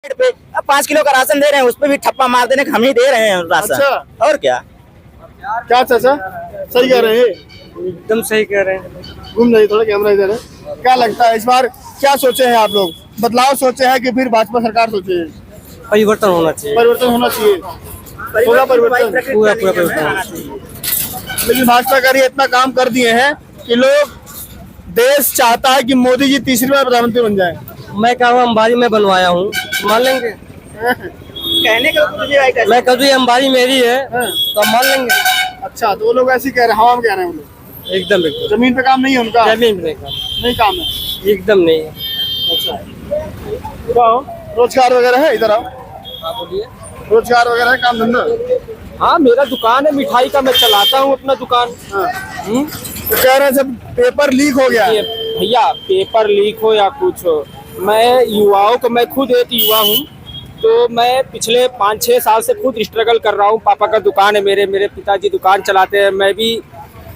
पे 5 किलो का राशन दे रहे हैं, उस पे भी ठप्पा मार देने का हम ही दे रहे हैं राशन। अच्छा। और क्या क्या चाचा सही कह रहे हैं? एकदम सही कह रहे हैं। घूम जाइए थोड़ा, कैमरा इधर है। क्या लगता है इस बार क्या सोचे हैं आप लोग? बदलाव सोचे हैं कि फिर भाजपा सरकार सोचे है? परिवर्तन होना चाहिए, परिवर्तन होना चाहिए, पूरा परिवर्तन। पूरा परिवर्तन होना चाहिए। लेकिन भाजपा कर इतना काम कर दिए हैं कि लोग, देश चाहता है कि मोदी जी तीसरी बार प्रधानमंत्री बन जाए। मैं क्या हूँ, अंबारी में बनवाया हूँ, मान लेंगे? कहने का कुछ भी भाई कैसे? मैं कभी अंबारी मेरी है तो हम मान लेंगे। अच्छा, तो वो लोग ऐसे ही कह रहे हैं, हवा में कह रहे हैं वो लोग। एकदम एकदम जमीन पे काम नहीं है उनका, जमीन पे काम नहीं काम है। एकदम नहीं है। अच्छा, क्या हो? रोजगार वगैरह है? इधर आओ। बोलिए। रोजगार वगैरह है, काम धंधा? हाँ, मेरा दुकान है मिठाई का, मैं चलाता हूँ अपना दुकान। तो कह रहे हैं सब पेपर लीक हो गया है। भैया पेपर लीक हो या कुछ हो, मैं युवाओं को, मैं खुद एक युवा हूँ, तो मैं पिछले 5-6 साल से खुद स्ट्रगल कर रहा हूँ। पापा का दुकान है, मेरे पिताजी दुकान चलाते हैं, मैं भी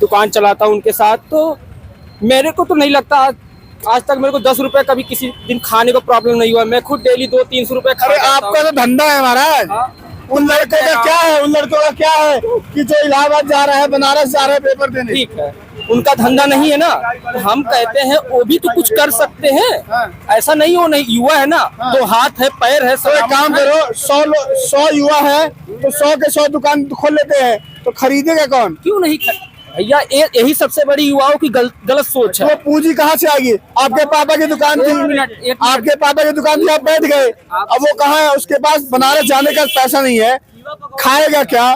दुकान चलाता हूँ उनके साथ। तो मेरे को तो नहीं लगता आज तक मेरे को 10 रुपए कभी किसी दिन खाने को प्रॉब्लम नहीं हुआ। मैं खुद डेली 200-300 रुपए अरे आपका तो धंधा है महाराज। उन लड़कों का क्या है? उन लड़कों का क्या है कि जो इलाहाबाद जा रहा है, बनारस जा रहा है पेपर देने? ठीक है, उनका धंधा नहीं है ना, तो हम कहते हैं वो भी तो कुछ कर सकते हैं। ऐसा नहीं हो, नहीं युवा है ना, तो हाथ है पैर है। तो एक काम करो, 100 युवा है तो 100 के 100 दुकान खोल लेते हैं, तो खरीदेगा कौन? क्यों नहीं भैया, यही सबसे बड़ी युवाओं की गलत सोच है। वो पूंजी कहाँ से आएगी? आपके पापा की दुकान थी, आपके पापा की दुकान थी, आप बैठ गए। अब वो कहाँ है? उसके पास बनारस जाने का पैसा नहीं है, खाएगा क्या,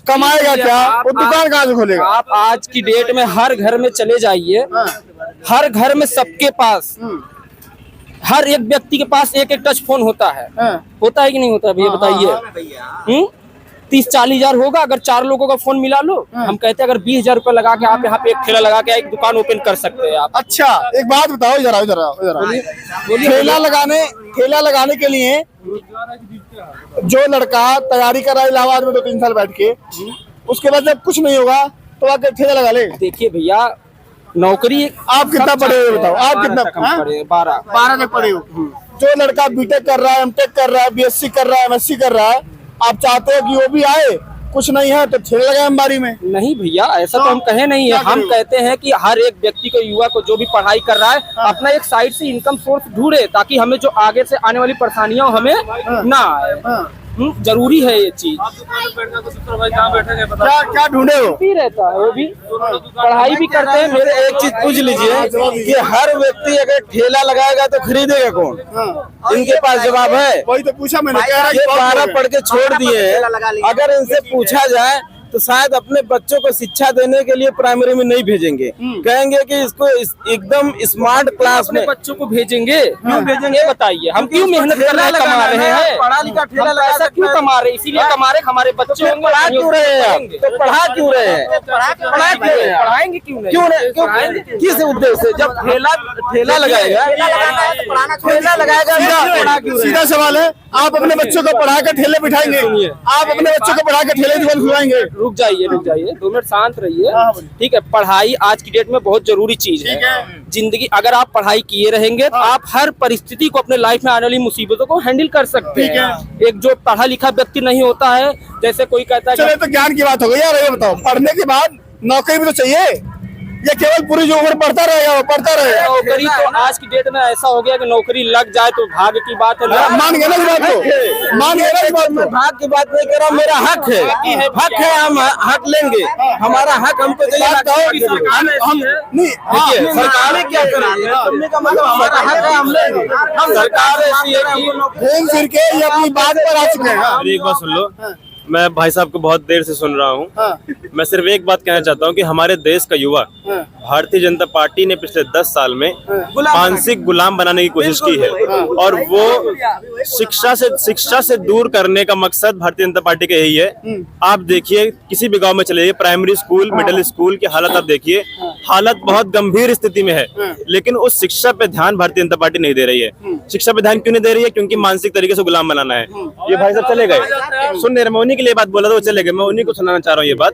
कमाएगा क्या? वो दुकान कहाँ से खोलेगा? आप आज की डेट में हर घर में चले जाइए, हर घर में सबके पास, हर एक व्यक्ति के पास एक टच फोन होता है। होता है कि नहीं होता है भैया, बताइए। 30-40 हजार होगा अगर 4 लोगों का फोन मिला लो। हम कहते हैं अगर 20 हजार रुपए लगा के आप यहाँ पे एक ठेला लगा के एक दुकान ओपन कर सकते हैं आप। अच्छा, एक बात बताओ, इधर आओ, इधर आओ, इधर आओ। ठेला लगाने के लिए जो लड़का तैयारी कर रहा है इलाहाबाद में 2-3 साल बैठ के, उसके बाद जब कुछ नहीं होगा तो आके ठेला लगा ले। देखिए भैया, नौकरी आप कितना पढ़े हुए बताओ? आप कितना? 12 तक पढ़े हो। जो लड़का बीटेक कर रहा है, एमटेक कर रहा है, बीएससी कर रहा है, एमएससी कर रहा है, आप चाहते हो कि वो भी आए? कुछ नहीं है तो ठेला लगाए अंबारी में। नहीं भैया, ऐसा तो हम कहे नहीं है। हम कहते हैं कि हर एक व्यक्ति को, युवा को, जो भी पढ़ाई कर रहा है, अपना एक साइड से इनकम सोर्स ढूंढे, ताकि हमें जो आगे से आने वाली परेशानियां हमें ना आए। जरूरी है ये चीज। क्या ढूंढे हो? भी रहता है, वो भी पढ़ाई भी करते हैं। मेरे एक चीज पूछ लीजिए कि हर व्यक्ति अगर ठेला लगाएगा तो खरीदेगा कौन? इनके पास जवाब है? वही तो पूछा मैंने। ये 12 पढ़ के छोड़ दिए हैं, अगर इनसे पूछा जाए तो शायद अपने बच्चों को शिक्षा देने के लिए प्राइमरी में नहीं भेजेंगे, कहेंगे कि इसको एकदम स्मार्ट क्लास में बच्चों को भेजेंगे। क्यों भेजेंगे बताइए? हम क्यों मेहनत कर रहे हैं, कमा रहे हैं, पढ़ा लिखा ठेला ऐसा क्यों कमा रहे हैं? इसीलिए कमा रहे, हमारे बच्चे होंगे। पढ़ा क्यों रहे हैं आप? तो पढ़ा क्यों रहे हैं? पढ़ाएंगे क्यों नहीं? क्यों किस उद्देश्य से? जब ठेला लगाएगा, ठेला लगाएगा, सीधा सवाल है, आप अपने बच्चों को पढ़ा कर ठेले बिठाएंगे? आप अपने बच्चों को पढ़ा कर ठेले दुकान खुलवाएंगे? रुक जाइए 2 मिनट शांत रहिए। ठीक है, पढ़ाई आज की डेट में बहुत जरूरी चीज है। जिंदगी, अगर आप पढ़ाई किए रहेंगे तो आप हर परिस्थिति को, अपने लाइफ में आने वाली मुसीबतों को हैंडल कर सकते हैं। एक जो पढ़ा लिखा व्यक्ति नहीं होता है, जैसे कोई कहता है, चलो तो ज्ञान की बात हो गई यार। ये बताओ, पढ़ने के बाद नौकरी भी तो चाहिए, ये केवल पूरी जो उम्र पढ़ता रहेगा वो पढ़ता रहेगा? नौकरी तो आज की डेट में ऐसा हो गया कि नौकरी लग जाए तो भाग्य की बात है। मान गए ना इस बात को? मान गए ना इस बात को? भाग की बात नहीं कर रहा, मेरा हक है, हक है, हम हक लेंगे, हमारा हक हमको चाहिए। सरकार क्या कर रही है? हमारा हक है, हम लेंगे। हम सरकार ऐसी है कि घूम फिर के ये अपनी बात पर आ चुके हैं। मेरी एक बात सुन लो, मैं भाई साहब को बहुत देर से सुन रहा हूँ। मैं सिर्फ एक बात कहना चाहता हूँ कि हमारे देश का युवा भारतीय जनता पार्टी ने पिछले 10 साल में मानसिक गुलाम बनाने की कोशिश की है, और वो शिक्षा से दूर करने का मकसद भारतीय जनता पार्टी का यही है। आप देखिए, किसी भी गांव में चले जाइए, प्राइमरी स्कूल, मिडिल स्कूल की हालत आप देखिए, हालत बहुत गंभीर स्थिति में है। लेकिन उस शिक्षा पे ध्यान भारतीय जनता पार्टी नहीं दे रही है। शिक्षा पे ध्यान क्यों नहीं दे रही है? क्योंकि मानसिक तरीके से गुलाम बनाना है। ये भाई साहब चले गए, सुन रहे, मैं उन्हीं के लिए बात बोला था, वो चले गए। मैं उन्हीं को सुनाना चाह रहा हूँ ये बात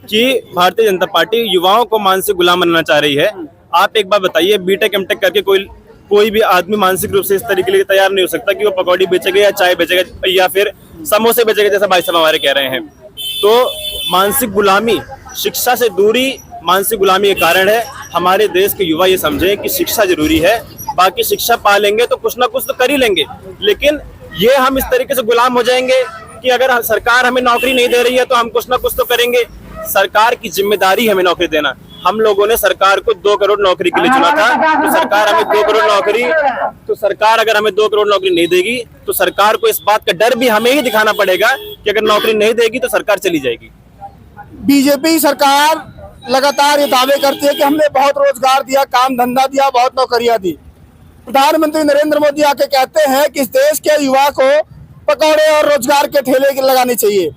कि भारतीय जनता पार्टी युवाओं को मानसिक गुलाम बनाना चाह रही है। आप एक बार बताइए, बीटेक एमटेक करके कोई कोई भी आदमी मानसिक रूप से इस तरीके के लिए तैयार नहीं हो सकता कि वो पकौड़ी बेचेगा या चाय बेचेगा या फिर समोसे बेचेगा, जैसा भाई साहब हमारे कह रहे हैं। तो मानसिक गुलामी, शिक्षा से दूरी मानसिक गुलामी का कारण है। हमारे देश के युवा ये समझें कि शिक्षा जरूरी है, बाकी शिक्षा पा लेंगे तो कुछ ना कुछ तो कर ही लेंगे, लेकिन ये हम इस तरीके से गुलाम हो जाएंगे कि अगर सरकार हमें नौकरी नहीं दे रही है तो हम कुछ ना कुछ तो करेंगे। सरकार की जिम्मेदारी हमें नौकरी देना। हम लोगों ने सरकार को 2 करोड़ नौकरी के लिए चुना था, तो सरकार हमें 2 करोड़ नौकरी, तो सरकार अगर हमें 2 करोड़ नौकरी नहीं देगी तो सरकार को इस बात का डर भी हमें ही दिखाना पड़ेगा कि अगर नौकरी नहीं देगी तो सरकार चली जाएगी। बीजेपी सरकार लगातार ये दावे करती है कि हमने बहुत रोजगार दिया, काम धंधा दिया, बहुत नौकरियां दी। प्रधानमंत्री नरेंद्र मोदी आके कहते हैं कि इस देश के युवा को पकौड़े और रोजगार के ठेले लगाने चाहिए,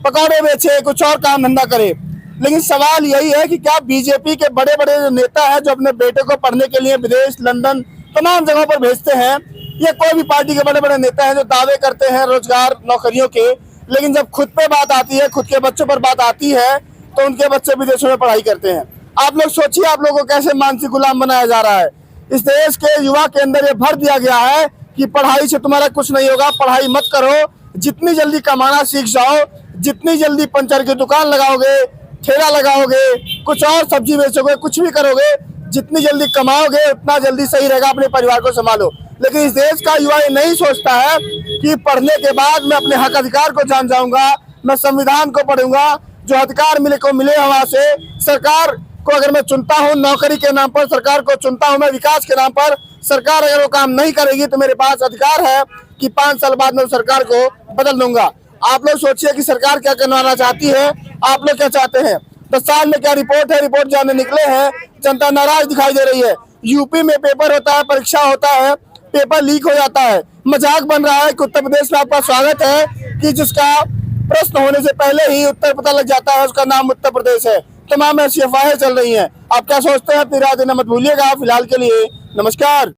पकौड़े बेचे, कुछ और काम धंधा करे। लेकिन सवाल यही है कि क्या बीजेपी के बड़े बड़े जो नेता हैं जो अपने बेटे को पढ़ने के लिए विदेश, लंदन, तमाम जगहों पर भेजते हैं, ये कोई भी पार्टी के बड़े बड़े नेता हैं जो दावे करते हैं रोजगार नौकरियों के, लेकिन जब खुद पे बात आती है, खुद के बच्चों पर बात आती है, तो उनके बच्चे विदेशों में पढ़ाई करते हैं। आप लोग सोचिए, आप लोगों को कैसे मानसिक गुलाम बनाया जा रहा है। इस देश के युवा के अंदर ये भर दिया गया है कि पढ़ाई से तुम्हारा कुछ नहीं होगा, पढ़ाई मत करो, जितनी जल्दी कमाना सीख जाओ, जितनी जल्दी पंचर की दुकान लगाओगे, ठेला लगाओगे, कुछ और सब्जी बेचोगे, कुछ भी करोगे, जितनी जल्दी कमाओगे उतना जल्दी सही रहेगा, अपने परिवार को संभालो। लेकिन इस देश का युवा ये नहीं सोचता है कि पढ़ने के बाद मैं अपने हक अधिकार को जान जाऊंगा, मैं संविधान को पढ़ूंगा, जो अधिकार मिले वहां से। सरकार को अगर मैं चुनता हूं नौकरी के नाम पर, सरकार को चुनता हूं मैं विकास के नाम पर, सरकार अगर वो काम नहीं करेगी तो मेरे पास अधिकार है कि 5 साल बाद मैं सरकार को बदल दूंगा। आप लोग सोचिए कि सरकार क्या करवाना चाहती है, आप लोग क्या चाहते हैं। 10 साल में क्या रिपोर्ट है, रिपोर्ट जाने निकले हैं, जनता नाराज दिखाई दे रही है। यूपी में पेपर होता है, परीक्षा होता है, पेपर लीक हो जाता है, मजाक बन रहा है कि उत्तर प्रदेश में आपका स्वागत है कि जिसका प्रश्न होने से पहले ही उत्तर पता लग जाता है, उसका नाम उत्तर प्रदेश है। तमाम ऐसी अफवाहें चल रही हैं। आप क्या सोचते हैं, अपनी राय देना मत भूलिएगा। फिलहाल के लिए नमस्कार।